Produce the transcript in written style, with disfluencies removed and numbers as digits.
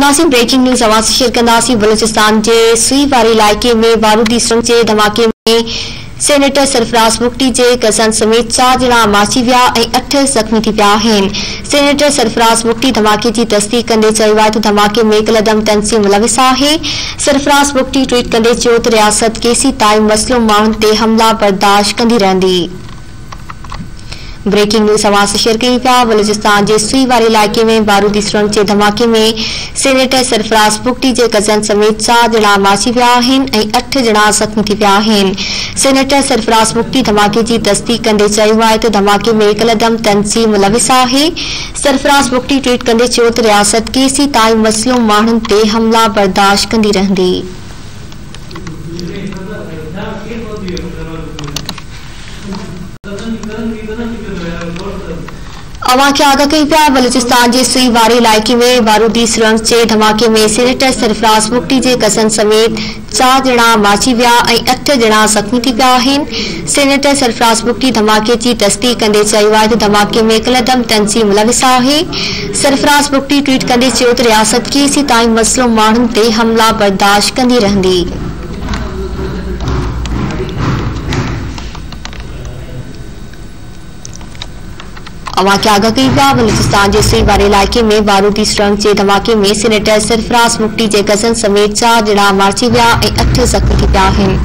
नासिम breaking news आवाज़ से share कंदासीं। बलूचिस्तान के सुई वारे इलाइक़े में बारूदी सुरंग जे धमाके में सेनेटर सरफराज मुफ्ती जे कज़न समेत 4 ॼणा मारिजी विया ऐं 8 ज़ख़्मी थी विया आहिनि। सेनेटर सरफराज मुफ्ती धमाके की तस्दीक़ कंदे चयो आहे त धमाके में कलदम तनज़ीम मुलविस आहे। सरफराज मुफ्ती ट्वीट कंदे चयो त रियासत केसी ताईं मसइलो माण्हुनि ते हमला बर्दाश्त कंदी रहंदी। ब्रेकिंग न्यूज़ आवाज़ से शेयर कई पिया। बलूचिस्तान के सुई वारे इलाइक़े में बारूदी सुरंग के धमाके में सेनेटर सरफराज मुफ्ती के कज़न समेत 4 ॼणा मारिजी विया आहिनि ऐं 8 ॼणा ज़ख़्मी थी विया आहिनि। सेनेटर सरफराज मुफ्ती धमाके की तस्दीक़ कंदे चयो आहे त धमाके में कलदम तनज़ीम मुलविस आहे। सरफराज मुफ्ती ट्वीट कंदे चयो त रियासत केसी ताईं मसइलो माण्हुनि ते हमला बर्दाश्त कंदी रहंदी। अवां खे आगाह कई पिया। बलूचिस्तान के सुई वारे इलाइक़े में बारूदी सुरंग के धमाके में सेनेटर सरफराज मुफ्ती के कज़न समेत 4 ॼणा मारिजी विया ऐं 8 ॼणा ज़ख़्मी थी विया आहिनि। सेनेटर सरफराज मुफ्ती धमाके की तस्दीक़ कंदे चयो आहे त धमाके में कलदम तनज़ीम मुलविस आहे। सरफराज मुफ्ती ट्वीट कंदे चयो त रियासत केसी ताईं मसइलो माण्हुनि ते हमला बर्दाश्त कंदी रहंदी। अवां खे आगाह कई पिया। बलूचिस्तान के सुई वारे इलाइक़े में बारूदी सुरंग के धमाके में सेनेटर सरफराज मुफ्ती के कज़न समेत 4 ॼणा मारिजी विया ऐं 8 ज़ख़्मी थी विया आहिनि।